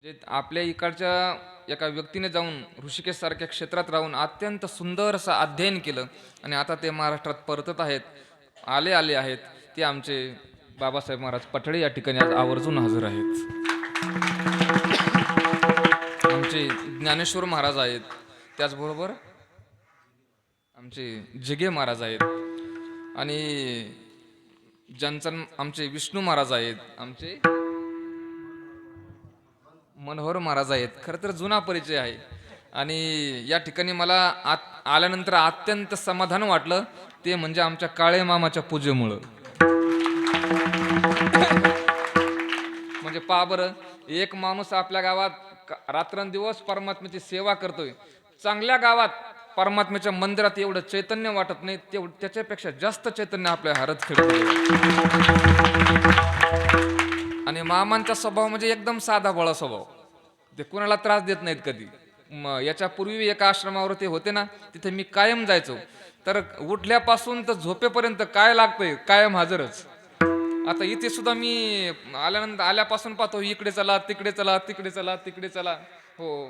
जे आपल्या इकडच्या एका व्यक्तीने जाऊन ऋषिकेश सारख्या क्षेत्रात राहून अत्यंत सुंदर असं अध्ययन केलं आणि आता ते महाराष्ट्रात परतत आहेत, आले आले आहेत. ते आमचे बाबासाहेब महाराज पठळे या ठिकाणी आज आवर्जून हजर आहेत. आमचे ज्ञानेश्वर महाराज आहेत, त्याचबरोबर आमचे जिगे महाराज आहेत आणि ज्यांचं आमचे विष्णू महाराज आहेत, आमचे मनोहर महाराज आहेत. खरं तर जुना परिचय आहे आणि या ठिकाणी मला आल्यानंतर अत्यंत समाधान वाटलं, ते म्हणजे आमच्या काळे मामाच्या पूजेमुळं. म्हणजे पहा बरं, एक माणूस आपल्या गावात रात्रंदिवस परमात्म्याची सेवा करतोय, चांगल्या गावात परमात्म्याच्या मंदिरात एवढं चैतन्य वाटत नाही, तेवढं त्याच्यापेक्षा जास्त चैतन्य आपल्या हरत खेळत. आणि मामांचा स्वभाव म्हणजे एकदम साधा भोळा स्वभाव. ते कुणाला त्रास देत नाहीत कधी. याच्या पूर्वी एका आश्रमावर ते होते ना, तिथे मी कायम जायचो. तर उठल्यापासून तर झोपेपर्यंत काय लागतंय कायम हजरच. आता इथे सुद्धा मी आल्यानंतर आल्यापासून पाहतो, इकडे चला तिकडे चला तिकडे चला तिकडे चला. हो,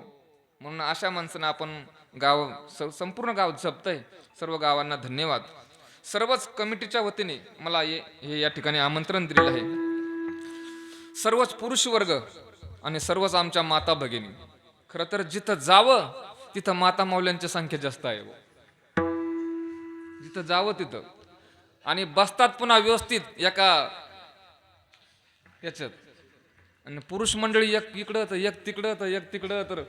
म्हणून अशा माणसांना आपण गाव संपूर्ण गाव जपतंय. सर्व गावांना धन्यवाद. सर्वच कमिटीच्या वतीने मला हे या ठिकाणी आमंत्रण दिलेलं आहे. सर्वच पुरुष वर्ग आणि सर्वच आमच्या माता भगिनी. खरं तर जिथं जावं तिथं माता माऊल्यांची संख्या जास्त आहे. जिथं जावं तिथं आणि बसतात पुन्हा व्यवस्थित एका याच्यात. आणि पुरुष मंडळी एक इकडं तर एक तिकडं तर एक तिकडं तर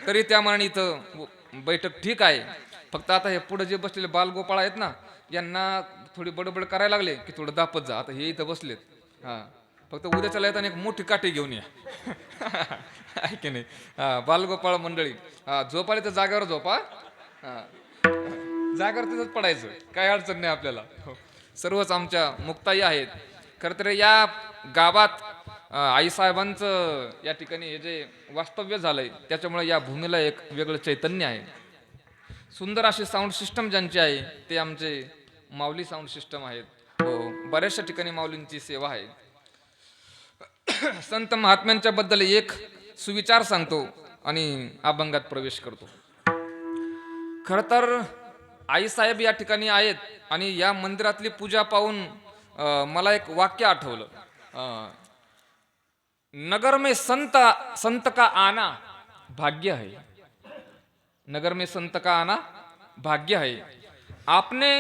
तरी त्या मानाने इथं बैठक ठीक आहे. फक्त आता हे पुढे जे बसलेले बालगोपाळ आहेत ना, यांना थोडी बडबड करायला लागले की थोडं दापत जा. आता हे इथं बसलेत, हा, फक्त उद्याच्या येताना एक मोठी काठी घेऊन या. आहे की नाही? हा, बालगोपाळ मंडळी, हा, झोपाले तर जागेवर झोपा. हा, जागेवर तिथंच पडायचं, काय अडचण नाही आपल्याला. हो. सर्वच आमच्या मुक्ताई आहेत. खरं तर या गावात आईसाहेबांचं या ठिकाणी हे जे वास्तव्य झालंय, त्याच्यामुळे या भूमीला एक वेगळं चैतन्य आहे. सुंदर अशी साऊंड सिस्टम ज्यांची आहे ते आमचे माऊली साऊंड सिस्टम आहेत. हो, बऱ्याचशा ठिकाणी माऊलींची सेवा आहे. संत महात्म्यांच्या बद्दल एक सुविचार सांगतो आणि अभंगात प्रवेश करतो. खर तर आईसाहेब या ठिकाणी आहेत आणि या मंदिरातली पूजा पाहून मला एक वाक्य आठवलं. नगर में संत संत का आना भाग्य है. नगर में संत का आना भाग्य है. आपने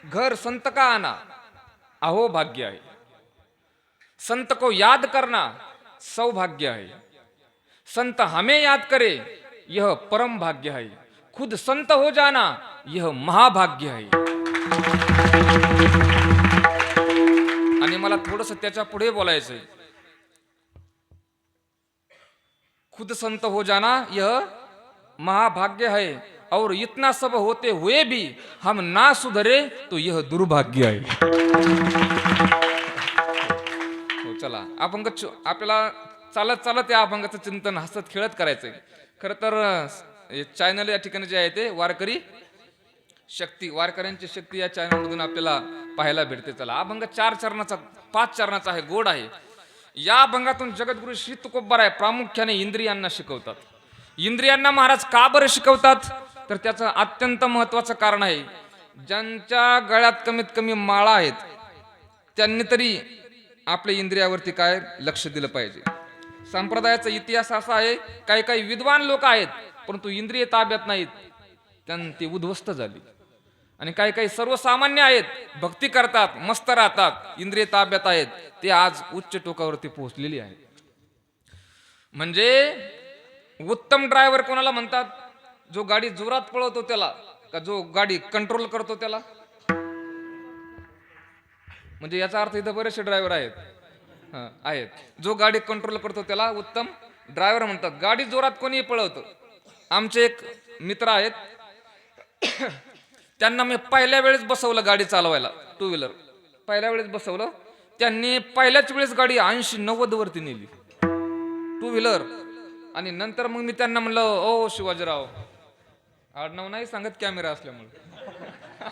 घर संत का आना अहो भाग्य है. संत को याद करना सौभाग्य है. संत हमें याद करे यह परम भाग्य है. खुद संत हो जाना यह महाभाग्य है. आणि मला थोडस त्याच्या पुढे बोलायचंय. खुद संत हो जाना यह महाभाग्य है और इतना सब होते हुए भी हम ना सुधरे तो यह दुर्भाग्य है. चला, अभंग आपल्याला चालत चालत या अभंगाचं चिंतन हसत खेळत करायचंय. खरं तर चॅनल या ठिकाणी जे आहे ते वारकरी शक्ती, वारकऱ्यांची शक्ती या चॅनल मधून आपल्याला पाहायला भेटते. चला, अभंग 4 चरणाचा 5 चरणाचा आहे, गोड आहे. या अभंगातून जगद्गुरु श्री तुकोबराय प्रामुख्याने इंद्रियांना शिकवतात. इंद्रियांना महाराज का बरं शिकवतात तर त्याचं अत्यंत महत्वाचं कारण आहे. ज्यांच्या गळ्यात कमीत कमी माळा आहेत त्यांनी तरी आपल्या इंद्रियावरती काय लक्ष दिलं पाहिजे. संप्रदायाचा इतिहास असा आहे, काही काही विद्वान लोक आहेत परंतु इंद्रिय ताब्यात नाहीत, ती उद्ध्वस्त झाली. आणि काही काही सर्वसामान्य आहेत, भक्ती करतात, मस्त राहतात, इंद्रिय ताब्यात आहेत, ते आज उच्च टोकावरती पोहोचलेली आहेत. म्हणजे उत्तम ड्रायव्हर कोणाला म्हणतात? जो गाडी जोरात पळवतो त्याला, का जो गाडी कंट्रोल करतो त्याला? म्हणजे याचा अर्थ इथं बरेचसे ड्रायव्हर आहेत. जो गाडी कंट्रोल करतो त्याला उत्तम ड्रायव्हर म्हणतात. गाडी जोरात कोणी पळवतो. आमचे एक मित्र आहेत, त्यांना मी पहिल्या वेळेस बसवलं गाडी चालवायला, 2 व्हीलर पहिल्या वेळेस बसवलं. त्यांनी पहिल्याच वेळेस गाडी 80-90 वरती नेली 2 व्हीलर. आणि नंतर मग मी त्यांना म्हणलं, ओ शिवाजीराव, आडनाव नाही सांगत कॅमेरा असल्यामुळे,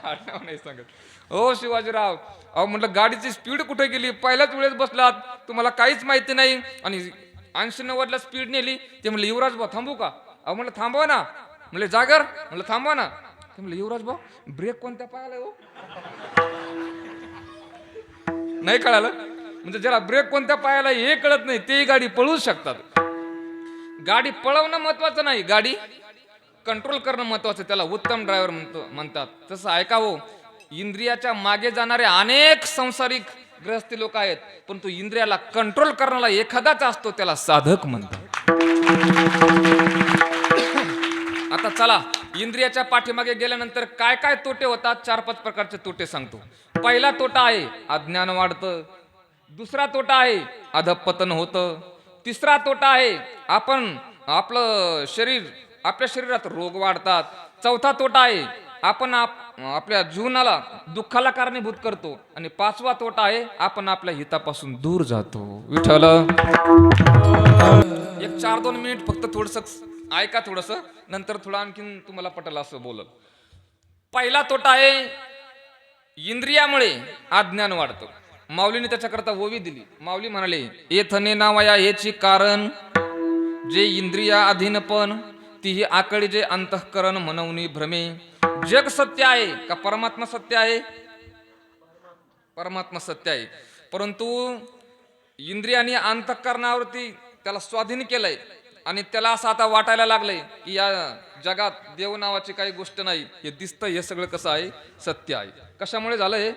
आडनाव नाही सांगत, ओ शिवाजीराव, अहो म्हटलं गाडीची स्पीड कुठे गेली? पहिल्याच वेळेस बसलात, तुम्हाला काहीच माहिती नाही आणि 80-90ला स्पीड नेली. ते म्हणले युवराज भाऊ थांबू का? अहो म्हणलं थांबवा ना. म्हणले जागर. म्हणलं थांबवा ना. ते म्हणले युवराज भाऊ ब्रेक कोणत्या पायाला हो? नाही कळालं. म्हणजे ज्याला ब्रेक कोणत्या पायाला हे कळत नाही तेही गाडी पळवू शकतात. गाडी पळवणं महत्वाचं नाही, गाडी कंट्रोल करणं महत्वाचं. त्याला उत्तम ड्रायव्हर म्हणतात. तसं ऐका हो, इंद्रियाच्या मागे जाणारे अनेक संसारिक ग्रहस्थी लोक आहेत, परंतु इंद्रियाला कंट्रोल करणारा एखादाच असतो, त्याला साधक म्हणतात. आता चला, इंद्रियाच्या पाठीमागे गेल्यानंतर काय काय तोटे होतात, 4-5 प्रकारचे तोटे सांगतो. पहिला तोटा आहे अज्ञान वाढतं. दुसरा तोटा आहे अधःपतन होतं. तिसरा तोटा आहे आपलं शरीर, आपल्या शरीरात रोग वाढतात. चौथा तोटा आहे आपण आपल्या जीवनाला दुःखाला कारणीभूत करतो. आणि 5वा तोटा आहे आपण आपल्या हितापासून दूर जातो. विठ्ठल, एक 4-2 मिनिट फक्त थोडस ऐका, थोडस नंतर थोडं आणखीन तुम्हाला पटलं असं बोलल. पहिला तोटा आहे इंद्रियामुळे अज्ञान वाढतं. माऊलीने त्याच्याकरता ओवी दिली. माऊली म्हणाले, येथने नावया हेची कारण जे इंद्रिया अधीनपण, तीही आकळी जे अंतःकरण म्हणवनी भ्रमे. जग सत्य आहे का परमात्मा सत्य आहे? परमात्मा सत्य आहे, परंतु इंद्रियाने अंतःकरणावरती त्याला स्वाधीन केलंय आणि त्याला असं आता वाटायला लागलंय की या जगात देव नावाची काही गोष्ट नाही. हे दिसतं, हे सगळं कसं आहे? सत्य आहे. कशामुळे झालं हे?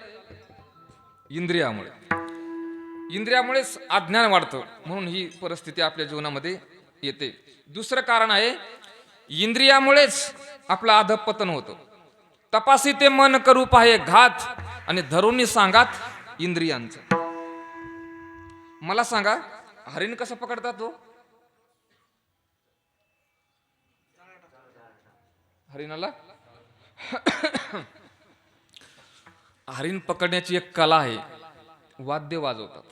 इंद्रियामुळे. इंद्रियामुळेच अज्ञान वाढतं, म्हणून ही परिस्थिती आपल्या जीवनामध्ये येते. दुसरं कारण आहे इंद्रियामुळेच आपलं अधःपतन होतं. तपासी ते मन करू पाहे घात, आणि धरूनी सांगात इंद्रियांचं. मला सांगा, हरिण कसं पकडतात तो? हरिणाला हरिण पकडण्याची एक कला आहे. वाद्य वाजवतात.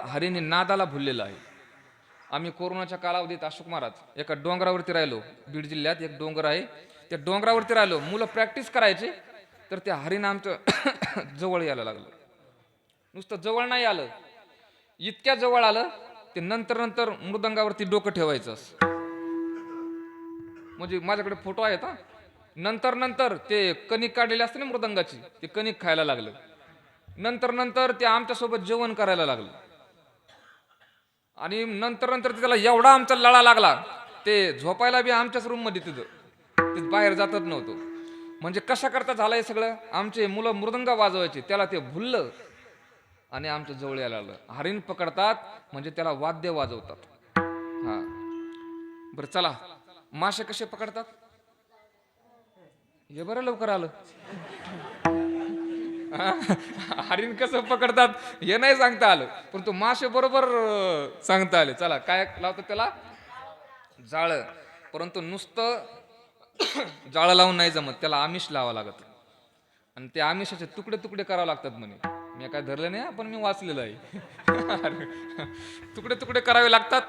हरिणी नादाला भुललेला आहे. आम्ही कोरोनाच्या कालावधीत अशोक महाराज एका डोंगरावरती राहिलो. बीड जिल्ह्यात एक डोंगर आहे, त्या डोंगरावरती राहिलो. मुलं प्रॅक्टिस करायचे, तर त्या हरिण आमच्या जवळ यायला लागलं. नुसतं जवळ नाही आलं, इतक्या जवळ आलं ते नंतर मृदंगावरती डोकं ठेवायचं. म्हणजे माझ्याकडे फोटो आहेत हा. नंतर ते कणिक काढलेले असते ना मृदंगाची, ते कणिक खायला लागलं. नंतर ते आमच्यासोबत जेवण करायला लागलं. आणि नंतर त्याला एवढा आमचा लळा लागला, ते झोपायला बी आमच्याच रूम मध्ये, ते बाहेर जातच नव्हतं. म्हणजे कशा करता झालं हे सगळं? आमचे मुलं मृदंग वाजवायचे, त्याला ते भुललं आणि आमच्या जवळ यायला लागलं. हरिण पकडतात म्हणजे त्याला वाद्य वाजवतात. हा, बरं चला, मासे कसे पकडतात हे बरं लवकर आलं. हरिण कसं पकडतात हे नाही सांगता आलं, पण तो मासे बरोबर सांगता आले. चला, काय लावतात त्याला? जाळ. परंतु नुसतं जाळ लावून नाही जमत, त्याला आमिष लावावं लागत. आणि ते आमिषाचे तुकडे तुकडे करावे लागतात म्हणे. मी काय धरलं नाही, पण मी वाचलेलं आहे. तुकडे तुकडे करावे लागतात.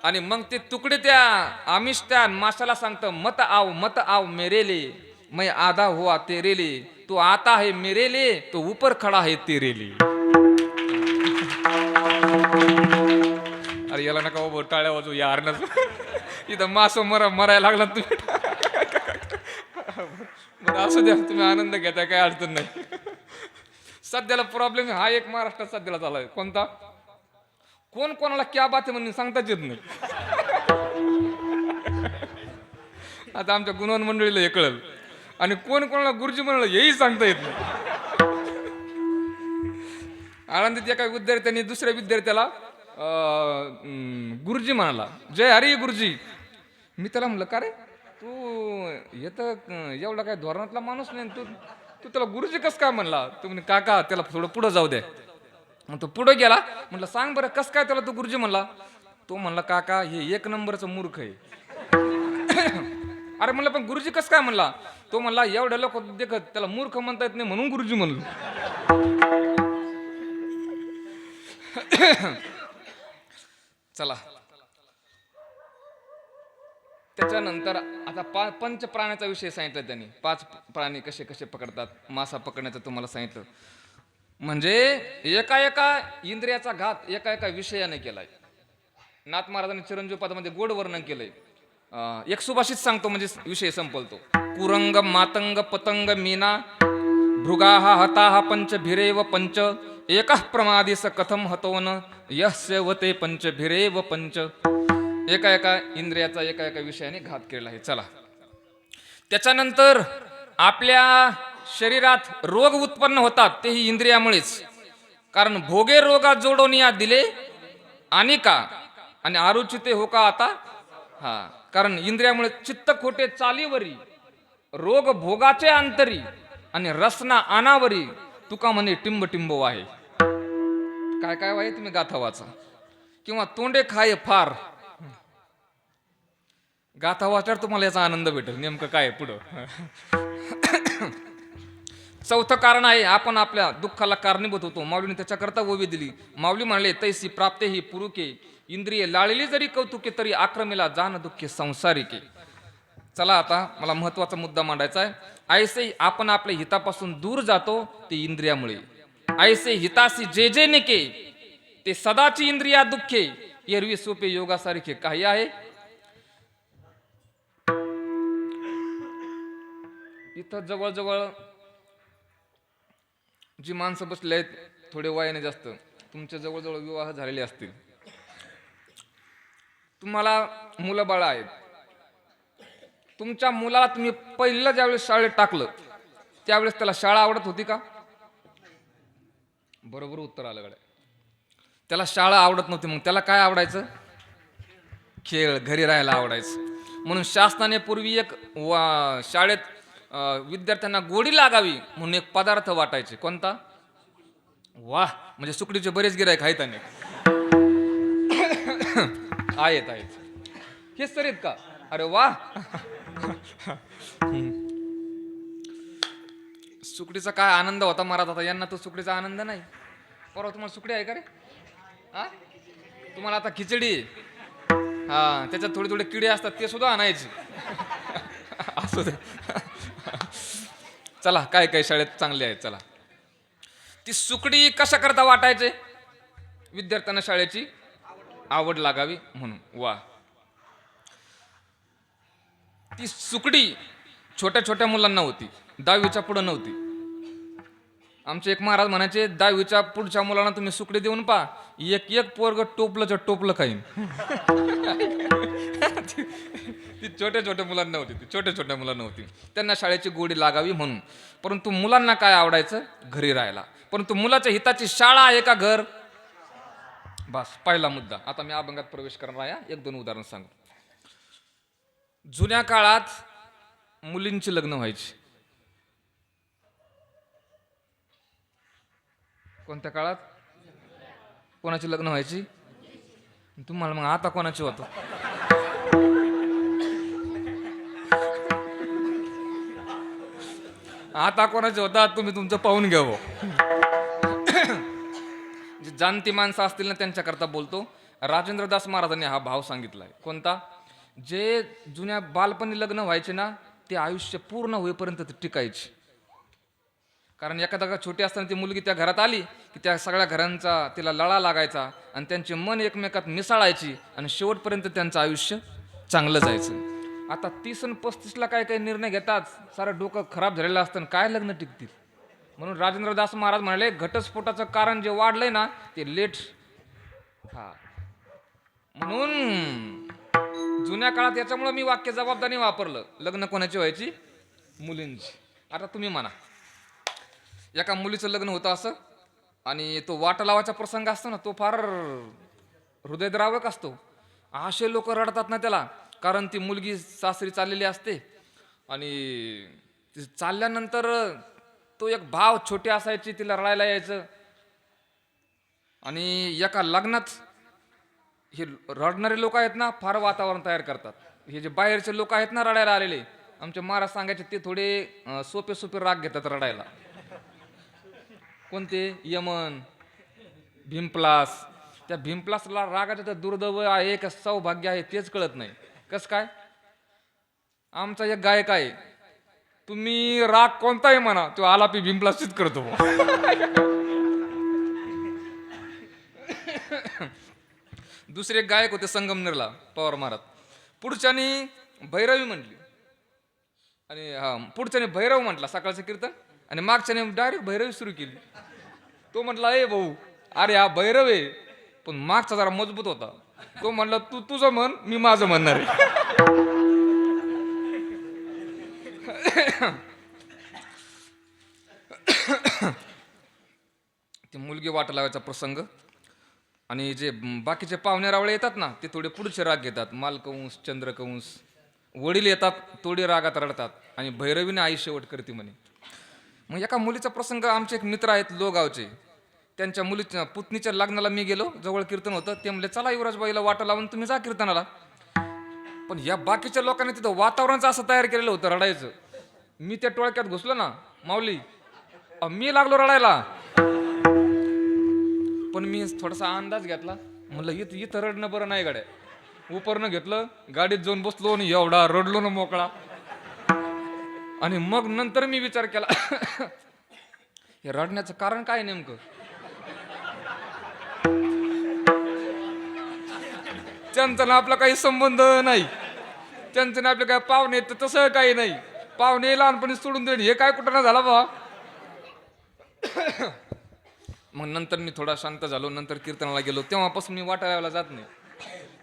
आणि मग ते तुकडे त्या आमिष त्या माशाला सांगतं, मत आव मेरेले, मैं आधा हुआ तेरे लिए, तो आता है मेरे लिए, तो ऊपर खड़ा है तेरे लिए. अरे याला नका बाबा टाळ्या वाजू यार न. इथं मासो मरायला लागला तुम्ही. बरं असू द्या, तुम्ही आनंद घेता, काय अडचण नाही. सध्याला प्रॉब्लेम हा एक महाराष्ट्रात सध्याला चालू. कोणता? कोण कोणाला क्या बात आहे म्हणून सांगताच येत नाही. आता आमच्या गुणवंत मंडळीला हे कळलं, आणि कोण कोणाला गुरुजी म्हणलं हेही सांगता येत नाही. आनंदीत एका विद्यार्थ्यांनी दुसऱ्या विद्यार्थ्याला गुरुजी म्हणाला, जय हरी गुरुजी. मी त्याला म्हणलं, का रे तू येतं एवढा काय धोरणातला माणूस नाही, तू त्याला गुरुजी कस काय म्हणला? तू म्हणे काका त्याला थोडं पुढं जाऊ द्या. मग तो पुढे गेला. म्हटलं सांग बरं कस काय त्याला तू गुरुजी म्हणला? तो म्हणला, काका हे 1 नंबरचं मूर्ख आहे. अरे म्हणलं पण गुरुजी कस काय म्हणला? तो म्हणला, एवढ्या लोक देखत त्याला मूर्ख म्हणता येत नाही म्हणून गुरुजी म्हणलो. चला, त्याच्यानंतर आता 5 प्राण्याचा विषय सांगितला त्यांनी. 5 प्राणी कसे कसे पकडतात. मासा पकडण्याचं तुम्हाला सांगितलं. म्हणजे एका एका इंद्रियाचा घात एका एका विषयाने केलाय. नाथ महाराजांनी चिरंजीव पदामध्ये गोड वर्णन केलंय. एक सुभाषित सांगतो म्हणजे विषय संपलतो. कुरंग मातंग पतंग मीना भृगाहा हताहा पंच भिरेव पंच एकः प्रमादिस कथम हतोन यस्य वते पंच भिरेव पंच. एका एका इंद्रियाचा एका एका विषयाने घात केला आहे. चला, त्याच्यानंतर आपल्या शरीरात रोग उत्पन्न होतात तेही इंद्रियामुळेच. कारण भोगे रोगा जोडोनिया दिले आणि का आणि आरुचिते हो का आता. हा, कारण इंद्रियामुळे चित्त खोटे चालीवरी रोग भोगाचे अंतरी आणि रसना अनावरी तुका म्हणे टिंब टिंब वाहे. काय काय वाहे तुम्ही गाथा वाचा किंवा तोंडे खाय फार. गाथा वाचार तुम्हाला याचा आनंद भेटेल. नेमकं काय पुढं. चौथं कारण आहे आपण आपल्या दुःखाला कारणीभूत होतो. माऊलीने त्याच्याकरता ओवी दिली. माऊली म्हणले तैसी प्राप्ते ही पुरुके इंद्रिये लाळली जरी कौतुके तरी आक्रमेला जान दुःखे संसारिके. चला, आता मला महत्वाचा मुद्दा मांडायचा आहे. ऐसे आपण आपल्या हितापासून दूर जातो ते इंद्रियामुळे. ऐसे हितासी जे जे नेके ते सदाची इंद्रिया दुःखे एरवी सोपे योगासारखे काही आहे. इथं जवळजवळ जी माणसं बसले आहेत थोडे वयाने जास्त, तुमच्या जवळजवळ विवाह झालेले असतील. तुम्हाला मुलं बाळ आहेत. तुमच्या मुलाला तुम्ही पहिलं ज्यावेळेस शाळेत टाकलं त्यावेळेस त्याला शाळा आवडत होती का? बरोबर उत्तर आलं गड्या. त्याला शाळा आवडत नव्हती. मग त्याला काय आवडायचं? खेळ, घरी राहायला आवडायचं. म्हणून शासनाने पूर्वी एक शाळेत विद्यार्थ्यांना गोडी लागावी म्हणून एक पदार्थ वाटायचे. कोणता? वाह, म्हणजे सुकडीचे बरेच गिरायक आहेत. आहेत हेच तर आहेत का? अरे वा. सुकडीचा काय आनंद होता महाराज. आता यांना तो सुकडीचा आनंद नाही. परवा तुम्हाला सुकडी आहे का रे? हा, तुम्हाला आता खिचडी. हा, त्याच्यात थोडे थोडे किडे असतात ते सुद्धा आणायचे. असू दे. चला, काय काय शाळेत चांगले आहेत. चला, ती सुकडी कशा करता वाटायचे? विद्यार्थ्यांना शाळेची आवड लागावी म्हणून. वा, ती सुकडी छोट्या छोट्या मुलांना होती, 10वीच्या पुढे नव्हती. आमचे एक महाराज म्हणायचे 10वीच्या पुढच्या मुलांना तुम्ही सुकडी देऊन पहा, एक एक पोरग टोपलंच्या टोपलं खाईन. ती छोट्या छोट्या मुलांना होती. ती छोट्या छोट्या मुलांना होती. त्यांना शाळेची गोडी लागावी म्हणून. परंतु मुलांना काय आवडायचं? घरी राहायला. परंतु मुलाच्या हिताची शाळा आहे का घर? बस, पहिला मुद्दा. आता मी अभंगात प्रवेश करणार आहे. एक दोन उदाहरण सांगू. जुन्या काळात मुलींची लग्न व्हायची. कोणत्या काळात? कोणाची लग्न व्हायची? तुम्हाला मग आता कोणाची होतं? आता कोणाचे होतात तुम्ही तुमचं पाहून घ्यावं. जे जाणती माणसं असतील ना त्यांच्याकरता बोलतो. राजेंद्रदास महाराजांनी हा भाव सांगितलाय. कोणता? जे जुन्या बालपणी लग्न व्हायचे ना ते आयुष्य पूर्ण होईपर्यंत ते टिकायचे. कारण एखादा छोटी असताना ती मुलगी त्या घरात आली की त्या सगळ्या घरांचा तिला लळा लागायचा आणि त्यांचे मन एकमेकात मिसळायची आणि शेवटपर्यंत त्यांचं आयुष्य चांगलं जायचं. आता 30 आणि 35ला काय काय निर्णय घेतात, सारं डोकं खराब झालेलं असतं. काय लग्न टिकतील? म्हणून राजेंद्रदास महाराज म्हणाले घटस्फोटाचं कारण जे वाढलंय ना ते लेट. हा, म्हणून जुन्या काळात याच्यामुळे मी वाक्य जबाबदारी वापरलं. लग्न कोणाची व्हायची? मुलींची. आता तुम्ही म्हणा एका मुलीचं लग्न होतं असं आणि तो वाटा लावायचा प्रसंग असतो ना तो फार हृदयद्रावक असतो. असे लोक रडतात ना त्याला. कारण ती मुलगी सासरी चाललेली असते आणि चालल्यानंतर तो एक भाव छोटी असायची तिला रडायला यायचं. आणि एका लग्नात हे रडणारे लोक आहेत ना फार वातावरण तयार करतात. हे जे बाहेरचे लोक आहेत ना रडायला आलेले, आमचे महाराज सांगायचे ते थोडे सोपे सोपे राग घेतात रडायला. कोणते? यमन, भीमप्लास. त्या भीमप्लासला रागाचं तर दुर्दैव आहे का सौभाग्य आहे तेच कळत नाही. कसं काय? आमचा एक गायक आहे, तुम्ही राग कोणताही म्हणा तो आलापी भीमप्लासच करतो. दुसरे एक गायक होते संगमनेरला पवार महाराज. पुढच्यानी भैरवी म्हटली आणि हा पुढच्याने भैरव म्हटला सकाळचं कीर्तन आणि मागच्याने डायरेक्ट भैरवी सुरू केली. तो म्हटला ए भाऊ अरे हा भैरव आहे पण मागचा जरा मजबूत होता. तो म्हणला तू तुझं म्हण मी माझं म्हणणार आहे. ती मुलगी वाट लावायचा प्रसंग आणि जे बाकीचे पाहुणे रावळे येतात ना ते थोडे पुढचे राग घेतात. मालकंस चंद्रकंस वडील येतात थोडी रागात रडतात आणि भैरवीने आई शेवट करते म्हणे. मग एका मुलीचा प्रसंग आमचे एक मित्र आहेत लोगावचे त्यांच्या मुलीच्या पुतणीच्या लग्नाला मी गेलो. जवळ कीर्तन होतं. ते म्हणले चला युवराजबाईला वाटा लावून तुम्ही जा कीर्तनाला. पण या बाकीच्या लोकांनी तिथं वातावरणच असं तयार केलेलं होतं रडायचं. मी त्या टोळक्यात घुसलो ना माऊली मी लागलो रडायला. पण मी थोडासा अंदाज घेतला म्हणलं इथं रडणं बरं नाही गाड्या. उपरनं घेतलं गाडीत जाऊन बसलो आणि एवढा रडलो ना मोकळा. आणि मग नंतर मी विचार केला हे रडण्याचं कारण काय नेमकं. त्यांचा ना आपला काही संबंध नाही. त्यांचं ना आपले काय पाहुणे तर तसं काही नाही. पाहुणे लहानपणी सोडून देणे हे काय कुठं ना झाला बा. मग नंतर मी थोडा शांत झालो. नंतर कीर्तनाला गेलो. तेव्हापासून मी वाटायला जात नाही.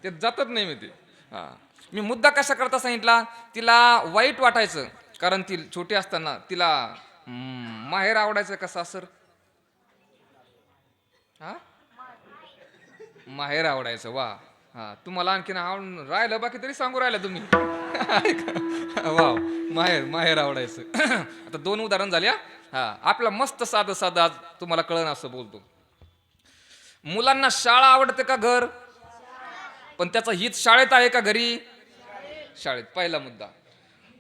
ते जातच नाही मी ते. हा मी मुद्दा कशा करता सांगितला तिला वाईट वाटायचं कारण ती छोटी असताना तिला माहेर आवडायचं का सासर. हा माहेर आवडायचं वा. हा तुम्हाला आणखीन आवड राहिलं बाकी तरी सांगू राहिलं तुम्ही. वा माहेर माहेर आवडायचं. आता 2 उदाहरण झाले. हा आपला मस्त साधं साधं आज तुम्हाला कळण असं बोलतो. मुलांना शाळा आवडते का घर. पण त्याचं हित शाळेत आहे का घरी. शाळेत. पहिला मुद्दा.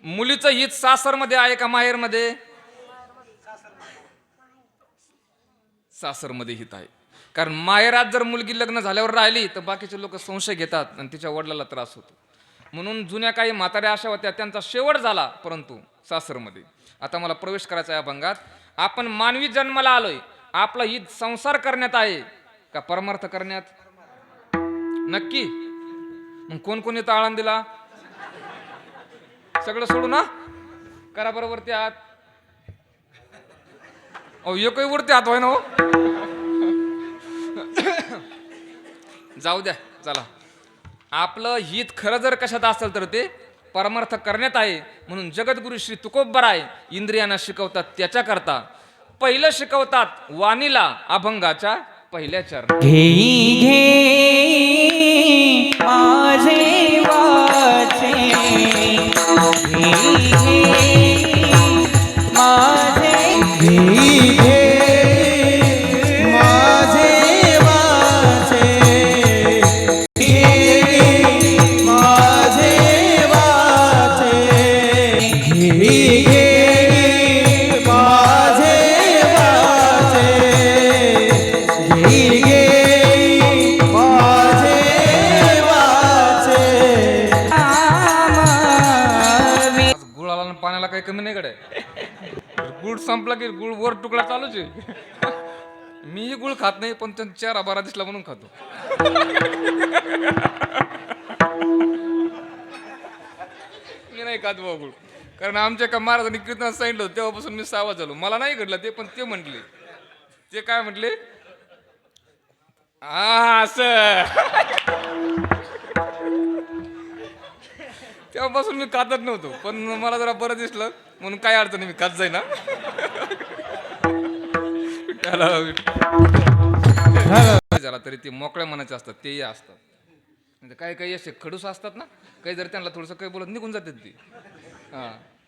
मुलीचं हित सासरमध्ये आहे का माहेरमध्ये. सासरमध्ये हित आहे. कारण माहेरात जर मुलगी लग्न झाल्यावर राहिली तर बाकीचे लोक संशय घेतात आणि तिच्या वडिलाला त्रास होतो. म्हणून जुन्या काही म्हाताऱ्या अशा होत्या त्यांचा शेवट झाला परंतु सासरमध्ये. आता मला प्रवेश करायचा या भंगात. आपण मानवी जन्माला आलोय. आपला हित संसार करण्यात आहे का परमार्थ करण्यात. नक्की. मग कोण कोण येतं आळंदीला. सगळं सोडू ना करा बरोबर ते हात. अहो एकही वरती हात व्हाय ना हो. जाऊ द्या चला. आपलं हित खरं जर कशात असेल तर ते परमार्थ करण्यात आहे. म्हणून जगद्गुरु श्री तुकोबराय इंद्रियांना शिकवतात त्याच्याकरता. पहिलं शिकवतात वाणीला अभंगाच्या पहिल्या चरणात. घेई घे माझे वाचे घेई घे माझे घेई घे माझे वाचे घे माझे वाचे घेई घे माझे वाचे घेई घे माझे वाचे आज गुळाला आणि पाण्याला काही कमी नाही कडे. गुळ संपला की गुळ वर तुकडा चालूच आहे. मीही गुळ खात नाही पण त्यांचा चेहरा बरा दिसला म्हणून खातो. मी नाही खात बा गुळ. कारण आमच्या एका महाराजांनी कीर्तनात सांगितलं होतं, तेव्हापासून मी सावध झालो. मला नाही घडलं ते पण ते म्हटले. ते काय म्हटले असं. तेव्हापासून मी खातच नव्हतो पण मला जरा बरं दिसलं म्हणून काय अडचण नाही मी खात जाईना. झाला तरी ते मोकळ्या मनाचे असतात तेही असतात. म्हणजे काही काही असे खडूस असतात ना काही जर त्यांना थोडंसं काही बोलत निघून जातात ते. हा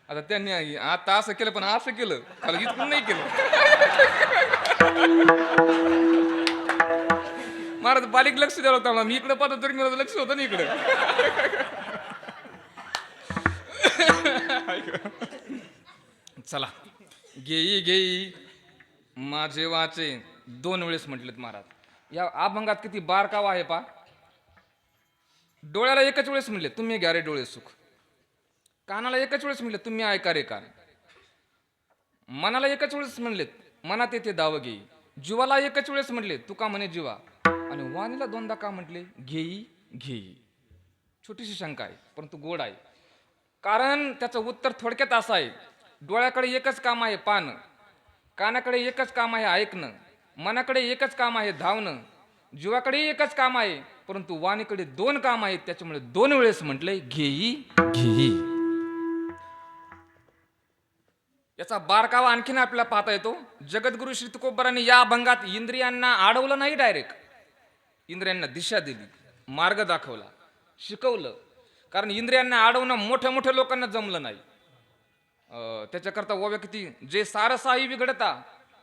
आता त्यांनी आता असं केलं पण असं केलं खाली इतकून नाही केलं. महाराज बारीक लक्ष द्यायला होता. मी इकडे पाहतो तरी मला लक्ष होतं ना इकडे. चला घेई घेई माझे वाचे 2 वेळेस म्हटलेत महाराज. या अभंगात किती बारकावा आहे पा. डोळ्याला एकच वेळेस म्हणले तुम्ही घ्या रे डोळे सुख. कानाला एकच वेळेस म्हणले तुम्ही ऐका रे कान. मनाला एकच वेळेस म्हणलेत मनात येते दाव घेई. जीवाला एकच वेळेस म्हणले तुका म्हणे जीवा आणि वाणीला दोनदा का म्हटले? घेई घेई. छोटीशी शंका आहे परंतु गोड आहे. कारण त्याचं उत्तर थोडक्यात असं आहे, डोळ्याकडे एकच काम आहे पाहणं, कानाकडे एकच काम आहे ऐकणं, मनाकडे एकच काम आहे धावणं, जीवाकडे एकच काम आहे, परंतु वाणीकडे दोन काम आहेत. त्याच्यामुळे दोन वेळेस म्हटलंय घेई घेई. याचा बारकावा आणखीन आपल्याला पाहता येतो. जगद्गुरु श्री तुकोबारांनी या अभंगात इंद्रियांना अडवलं नाही, डायरेक्ट इंद्रियांना दिशा दिली, मार्ग दाखवला, शिकवलं. कारण इंद्रियांना अडवणं मोठ्या मोठ्या लोकांना जमलं नाही. त्याच्याकरता ओव्या किती, जे सारसाई बिघडता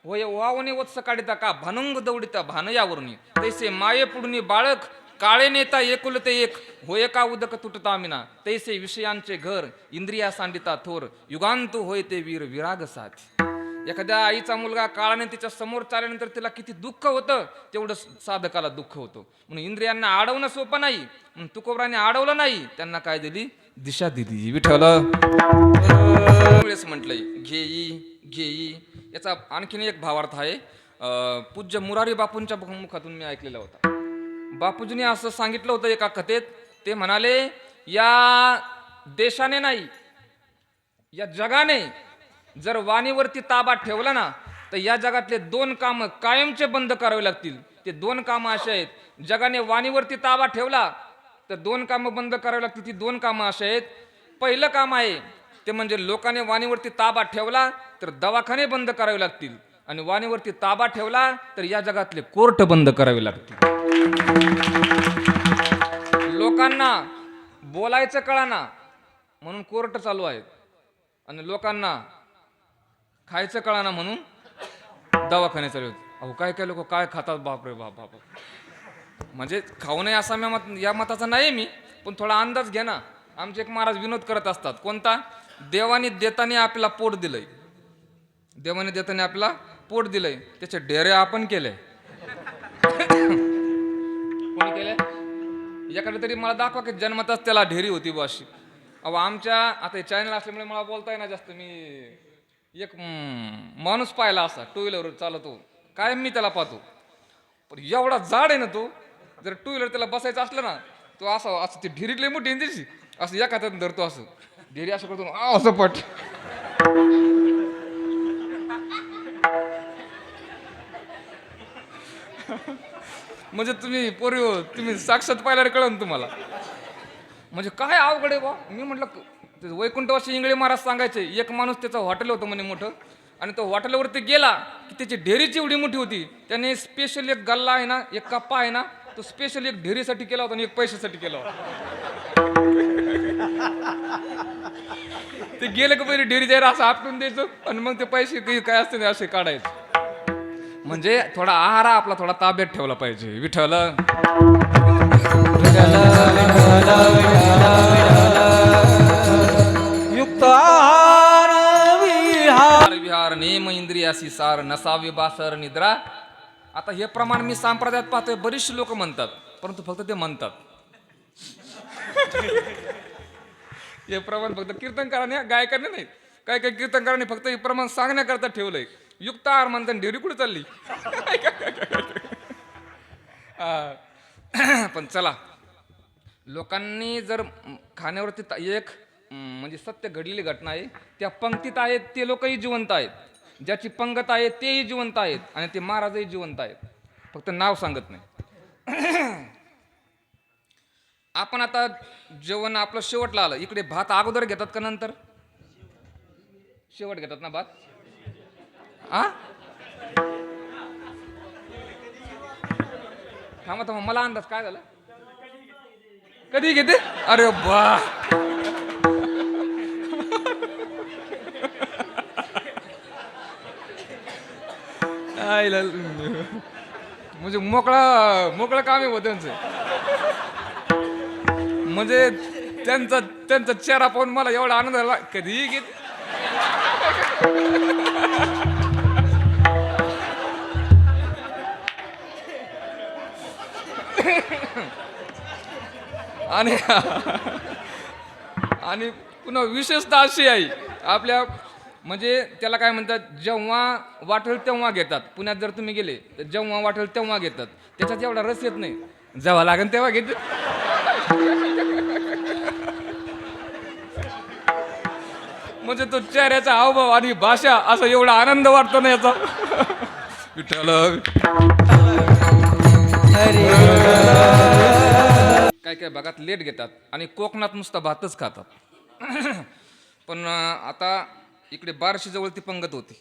होय वावणे वत्स काढिता का भानुंग दौडिता भान यावरुनी तैसे माये पुढणी बाळक काळे नेता एकुलते एक होय का उदक तुटता मिना तैसे विषयांचे घर इंद्रिया सांडिता थोर युगांतू होय ते वीर विराग साथ. एखाद्या आईचा मुलगा काळाने तिच्या समोर चालल्यानंतर तिला किती दुःख होतं, तेवढं साधकाला दुःख होतं. म्हणून इंद्रियांना अडवणं सोपं नाही. म्हणून तुकोबराने अडवलं नाही, त्यांना काय दिली? दिशा दिली. विठ्ठल वेळेस म्हटलंय घेई घेई. याचा आणखीन एक भावार्थ आहे. पूज्य मुरारी बापूंच्या मुखातून मी ऐकलेला होता. बापूजींनी असं सांगितलं होतं एका कथेत. ते म्हणाले, या देशाने नाही, या जगाने जर वाणीवरती ताबा ठेवला ना, तर या जगातले दोन कामं कायमचे बंद करावे लागतील. ते दोन कामं असे आहेत. जगाने वाणीवरती ताबा ठेवला तर दोन कामं बंद करावी लागतील. ती दोन कामं असे आहेत. पहिलं काम आहे ते म्हणजे लोकांनी वाणीवरती ताबा ठेवला तर दवाखाने बंद करावे लागतील, आणि वाणीवरती ताबा ठेवला तर या जगातले कोर्ट बंद करावे लागतील. लोकांना बोलायचं कळाना म्हणून कोर्ट चालू आहेत, आणि लोकांना खायचं कळाना म्हणून दवाखाने चालू आहेत. अहो काय काय लोक काय खातात, बापरे बाप बाप. म्हणजे खाऊ नये असा या मताचा नाही मी, पण थोडा अंदाज घ्या ना. आमचे एक महाराज विनोद करत असतात. कोणता? देवाने देताने आपल्याला पोट दिलंय, देवाने देताने आपला पोट दिलंय, त्याचे डेरे आपण केले. कोणी केले? एखाद्या तरी मला दाखवा की जन्मताच त्याला ढेरी होती अशी. अहो आमच्या आता चॅनल असल्यामुळे मला बोलता येणार जास्त. मी एक माणूस पाहिला असा टू व्हीलर चालवतो, काय मी त्याला पाहतो, पण एवढा जाड आहे ना तो. जर टू व्हीलर त्याला बसायचं असलं ना, तो असं असं ती ढेरीतली मोठी त्याची असं एका हातात धरतो, असं ढेरी असं करतो असं पट. म्हणजे तुम्ही साक्षात पाहिल्यावर कळन तुम्हाला. म्हणजे काय अवघड आहे बा. मी म्हटलं वैकुंठवासी इंगळे महाराज सांगायचे, एक माणूस त्याचं हॉटेल होतं म्हणे मोठं, आणि तो हॉटेलवरती गेला की त्याची ढेरीची एवढी मोठी होती. त्याने स्पेशल एक गल्ला आहे ना, एक कप्पा आहे ना, तो स्पेशल एक ढेरीसाठी केला होता आणि एक पैशासाठी केला होता. ते गेलं का पहिले ढेरी जायला असं आपटून द्यायचं, आणि मग ते पैसे काय असते असे काढायचे. म्हणजे थोडा आहार आपला थोडा ताब्यात ठेवला पाहिजे. विठ्ठल युक्त आहार विहार नेम इंद्रियासी सार नसावे बासर निद्रा. आता हे प्रमाण मी संप्रदायात पाहतोय, बरीचशी लोक म्हणतात, परंतु फक्त ते म्हणतात. हे प्रमाण फक्त कीर्तनकाराने, गायकाने नाही. काय काय कीर्तनकाराने फक्त हे प्रमाण सांगण्याकरता ठेवलंय. युक्त आहार म्हणतात, ढेरी कुठे चालली. पण चला, लोकांनी जर खाण्यावरती एक म्हणजे सत्य घडलेली घटना आहे, त्या पंक्तीत आहेत ते लोकही जिवंत आहेत, ज्याची पंगत आहे तेही जिवंत आहेत, आणि ते महाराजही जिवंत आहेत, फक्त नाव सांगत नाही. आपण आता जेवण आपलं शेवटला आलं. इकडे भात अगोदर घेतात का नंतर? शेवट घेतात ना भात. थांबा मला अंदाज काय झाला. कधी घेते? अरे बा, म्हणजे मोकळं काम आहे त्यांचं. म्हणजे त्यांचा चेहरा पाहून मला एवढा आनंद झाला. कधीही घेते. आणि पुन्हा विशेषता अशी आहे, आपल्या म्हणजे त्याला काय म्हणतात, जेव्हा वाटेल तेव्हा घेतात. पुण्यात जर तुम्ही गेले तर जेव्हा वाटेल तेव्हा घेतात. त्याच्यात एवढा रस येत नाही, जेव्हा लागेल तेव्हा घेतात. म्हणजे तो चेहऱ्याचा हावभाव आणि भाषा असं एवढा आनंद वाटतो ना याचा. विठ्ठल काय काय भागात लेट घेतात आणि कोकणात नुसता भातच खातात. पण आता इकडे बार्शी जवळ ती पंगत होती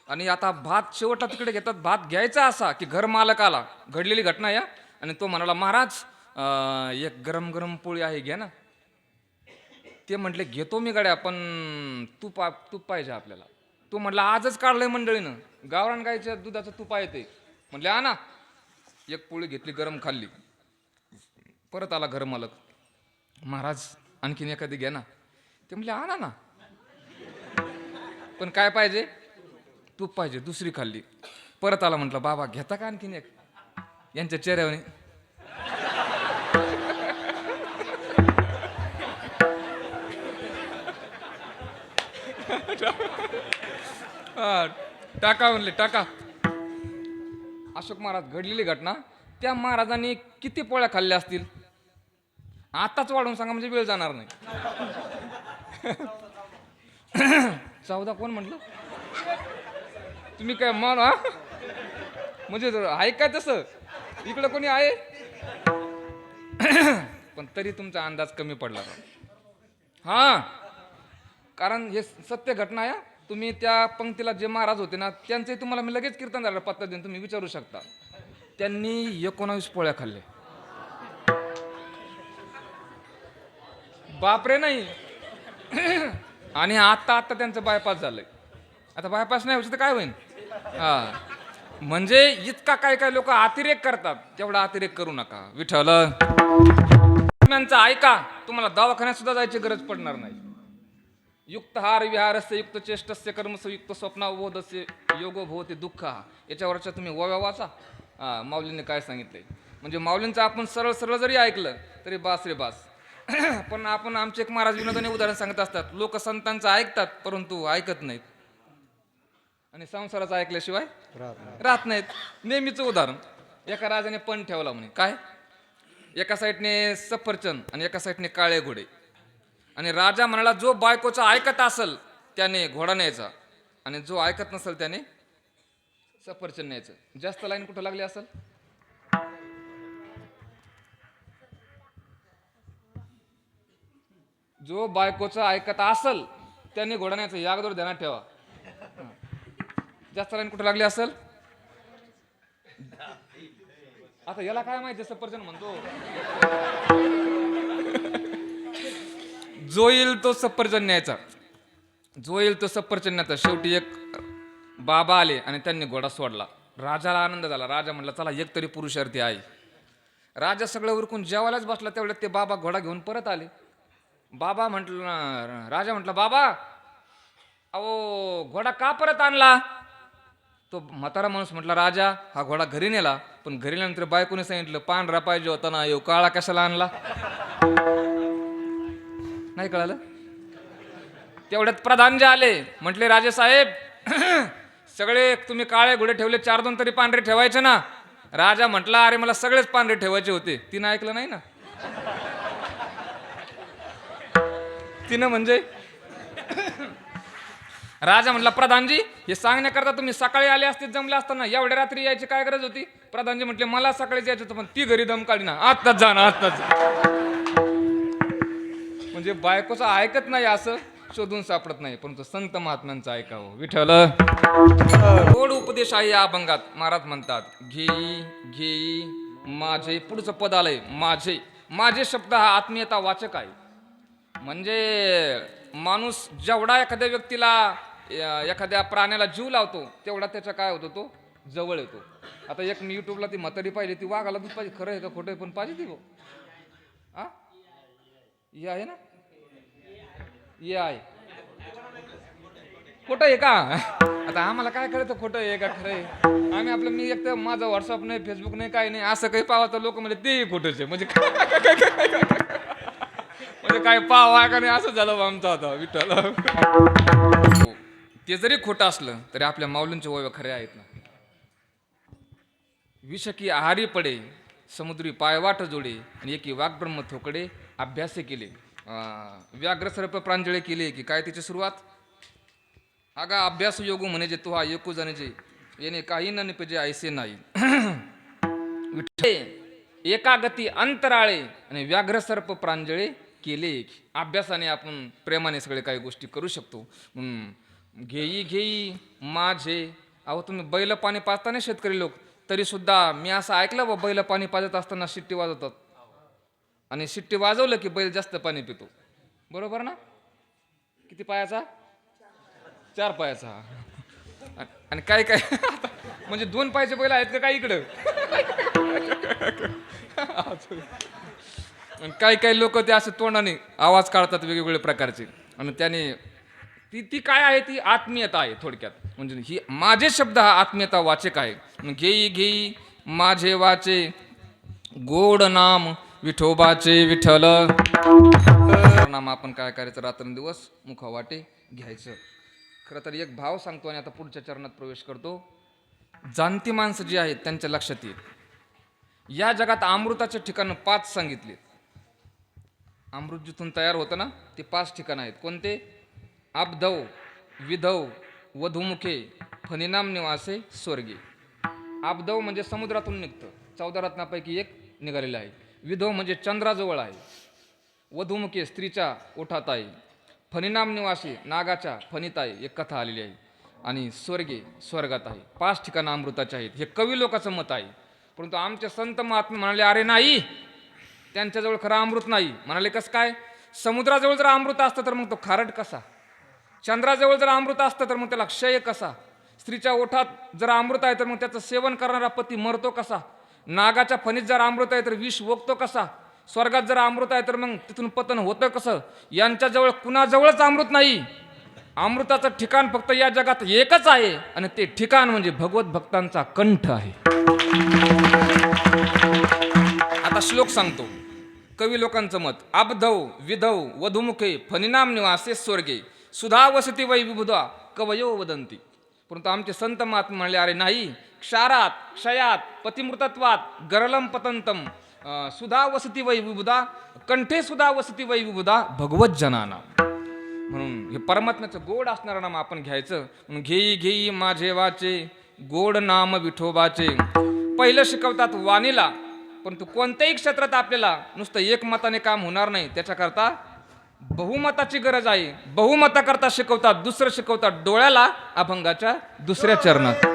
आणि आता भात शेवटला तिकडे घेतात. भात घ्यायचा असा की घर मालक आला, घडलेली घटना या, आणि तो म्हणाला, महाराज एक गरम गरम पोळी आहे, घ्या ना. ते म्हटले, घेतो मी गड्या, पण तूप पाहिजे आपल्याला. तो म्हटला, आजच काढलंय मंडळीनं, गावरान गायच्या दुधाचं तूप आहे ते. म्हटले, आणा. एक पोळी घेतली, गरम खाल्ली. परत आला घर मालक, महाराज आणखीन एखादी घ्या ना. ते म्हटले, आणा ना, पण काय पाहिजे, तूप पाहिजे. दुसरी खाल्ली. परत आला, म्हटलं, बाबा घेता का आणखीन एक. यांच्या चेहऱ्यावर टाका म्हणले, टाका. अशोक महाराज, घडलेली घटना. त्या महाराजांनी किती पोळ्या खाल्ल्या असतील आताच वाढून सांगा, म्हणजे वेळ जाणार नाही. 14 कोण म्हटलं तुम्ही, काय मान हा, म्हणजे आहे काय तसं, इकडं कोणी आहे. पण तरी तुमचा अंदाज कमी पडला. हा, कारण हे सत्य घटना आहे. तुम्ही त्या पंक्तीला जे महाराज होते ना, त्यांचे तुम्हाला मी लगेच कीर्तन झालं पत्ता देऊन तुम्ही विचारू शकता. त्यांनी 19 पोळ्या खाल्ल्या. बापरे नाही. आणि आता त्यांचं बायपास झालंय. आता बायपास नाही व्हायचं तर काय होईल. हा, म्हणजे इतका काय काय लोक अतिरेक करतात, तेवढा अतिरेक करू नका. विठ्ठल ऐका, तुम्हाला दवाखान्यात सुद्धा जायची गरज पडणार नाही. युक्त हार विहारस्य युक्त चेष्टस्य कर्मस युक्त स्वप्नावबोधस्य योगो भवति दुःख. याच्यावरच्या तुम्ही ओव्या वाचा. माऊलींनी काय सांगितलंय, म्हणजे माऊलींचं आपण सरळ सरळ जरी ऐकलं तरी बास रे बास. पण आपण आमचे एक महाराज विनोदाने उदाहरण सांगत असतात, लोक संतांचं ऐकतात परंतु ऐकत नाहीत, आणि संसाराचं ऐकल्याशिवाय राहत नाहीत. नेहमीचं उदाहरण, एका राजाने पण ठेवला म्हणे. काय, एका साईडने सफरचंद आणि एका साईडने काळे घोडे. आणि राजा म्हणाला, जो बायकोचा ऐकत असेल त्याने घोडा न्यायचा, आणि जो ऐकत नसेल त्याने सफरचंद न्यायचं. जास्त लाईन कुठं लागली असेल. जो बायकोचा ऐकत असेल त्याने घोडा न्यायचं, या अगोदर ध्यानात ठेवा. जास्त लाईन कुठं लागली असेल. आता याला काय माहिती, सफरचंद म्हणतो. जो येईल तो सफरचंद न्यायचा, जो येईल तो सफरचंद न्यायचा. शेवटी एक बाबा आले आणि त्यांनी घोडा सोडला. राजाला आनंद झाला. राजा म्हटला, चला एक तरी पुरुषार्थी आहे. राजा सगळं उरकून जेवायलाच बसला, तेवढ्यात ते बाबा घोडा घेऊन परत आले. बाबा म्हटलं, राजा म्हटला, बाबा अहो घोडा का परत आणला. तो म्हातारा माणूस म्हटला, राजा हा घोडा घरी नेला, पण घरी नंतर बायकोने सांगितलं पांढरा पाहिजे होता ना, येऊ काळा कशाला आणला. नाही कळालं. तेवढ्यात प्रधानजी आले, म्हटले, राजे साहेब सगळे तुम्ही काळे घोडे ठेवले, 4-2 तरी पांढरे ठेवायचे ना. राजा म्हटला, अरे मला सगळेच पांढरे ठेवायचे होते. तिनं ऐकलं नाही ना. तिनं म्हणजे राजा म्हटला, प्रधानजी हे सांगण्याकरता तुम्ही सकाळी आले असते, जमले असताना, एवढ्या रात्री यायची काय गरज होती. प्रधानजी म्हटले, मला सकाळीच यायचं होतं, पण ती घरी दम काढी ना, आत्ताच जा ना, आत्ताच. म्हणजे बायकोचं ऐकत नाही असं शोधून सापडत नाही, परंतु संत महात्म्यांचं ऐकावं. विठ्ठल गोड उपदेश आहे या अभंगात. महाराज म्हणतात, घे माझे, पुढचं पद आलंय माझे. माझे शब्द हा आत्मीयता वाचक आहे. म्हणजे माणूस जेवढा एखाद्या व्यक्तीला, एखाद्या प्राण्याला जीव लावतो, तेवढा त्याचा काय होतो, तो जवळ येतो. आता एक मी युट्यूबला ती म्हातारी पाहिजे, ती वाघाला दूध पाहिजे. खरं आहे का खोटं आहे, पण पाहिजे ती. हे आहे ना, हे आहे. खोटं आहे का. आता आम्हाला काय कळतं खोटं आहे का खरं आहे. आम्ही आपलं, मी एक तर माझं व्हॉट्सअप नाही, फेसबुक नाही, काही नाही. असं काही पाहता लोक म्हणजे ते खोटंच आहे. म्हणजे काय पाव आहे का नाही, असं झालं आमचं आता. विठ्ठल ते जरी खोटं असलं तरी आपल्या माऊलींच्या ओव्या खऱ्या आहेत ना. विष की आहारी पडे समुद्री पायवाट जोडे आणि एकी वाग्ब्रह्म थोकडे अभ्यासे केले. व्याघ्र सर्प प्रांजळे केले की काय तिची सुरुवात. अगा अभ्यास योगू म्हणे जे तू हा एकू जाणे येणे काही न निपजे ऐसे नाही. विठ्ठले एका गती अंतराळे आणि व्याघ्र सर्प प्रांजळे केले. अभ्यासाने आपण प्रेमाने सगळे काही गोष्टी करू शकतो. घेई घेई माझे. अहो तुम्ही बैल पाणी पाजताना शेतकरी लोक तरी सुद्धा मी असं ऐकलं बा बैल पाणी पाजत असताना शिट्टी वाजवतात आणि शिट्टी वाजवलं की बैल जास्त पाणी पितो. बरोबर ना. किती पायाचा. 4 पायाचा. आणि काय काय म्हणजे 2 पायाचे बैल आहेत का काय इकडं. काही काही लोक ते असे तोंडाने आवाज काढतात वेगवेगळे प्रकारचे आणि त्याने ती काय आहे ती आत्मीयता आहे थोडक्यात. म्हणजे ही माझे शब्द हा आत्मीयता वाचक आहे. घेई घेई माझे वाचे गोड नाम विठोबाचे विठ्ठल. नाम आपण काय करायचं रात्रंदिवस मुखा वाटे घ्यायचं. खरं तर एक भाव सांगतो आणि आता पुढच्या चरणात प्रवेश करतो. जाणती माणसं जी आहेत त्यांच्या लक्षात येईल. या जगात अमृताचे ठिकाणं 5 सांगितले. अमृत जिथून तयार होतं ना ते 5 ठिकाणं आहेत. कोणते. आबधव विधव वधुमुखे फनिनाम निवासे स्वर्गे. आबधव म्हणजे समुद्रातून निघतं 14 रत्नापैकी एक निघालेलं आहे. विधव म्हणजे चंद्राजवळ आहे. वधुमुखे स्त्रीच्या ओठात आहे. फनिनाम निवासी नागाच्या फणीत आहे एक कथा आलेली आहे. आणि स्वर्गे स्वर्गात आहे. 5 ठिकाणं अमृताचे आहेत. हे कवी लोकांचं मत आहे. परंतु आमचे संत महात्मे म्हणाले अरे नाही त्यांच्याजवळ खरं अमृत नाही. म्हणाले कसं काय. समुद्राजवळ जर अमृत असतं तर मग तो खारट कसा. चंद्राजवळ जर अमृत असतं तर मग त्याला क्षय कसा. स्त्रीच्या ओठात जर अमृत आहे तर मग त्याचं सेवन करणारा पती मरतो कसा. नागाच्या फणीत जर अमृत आहे तर विष वोगतो कसा. स्वर्गात जर अमृत आहे तर मग तिथून पतन होतं कसं. यांच्याजवळ कुणाजवळच अमृत नाही. अमृताचं ठिकाण फक्त या जगात एकच आहे आणि ते ठिकाण म्हणजे भगवत भक्तांचा कंठ आहे. आता श्लोक सांगतो. कवी लोकांचं मत. आबधव विधव वधुमुखे फनिनाम निवासे स्वर्गे सुधा वसती वै विबुधा कवयो वदंती. परंतु आमचे संत महात्मा म्हणले अरे नाही. क्षारात क्षयात पतिमृतत्वात गरलम पतंतम सुधा वसती वै विबुधा कंठे सुधा वसती वै विबुधा भगवत जनाना. म्हणून हे परमात्म्याचं गोड असणारं नाम आपण घ्यायचं. म्हणून घेई घेई माझे वाचे गोड नाम विठोबाचे. पहिलं शिकवतात वाणीला. परंतु कोणत्याही क्षेत्रात आपल्याला नुसतं एकमताने काम होणार नाही. त्याच्याकरता बहुमताची गरज आहे. बहुमताकरता शिकवतात. दुसरं शिकवतात डोळ्याला अभंगाच्या 2ऱ्या चरणात.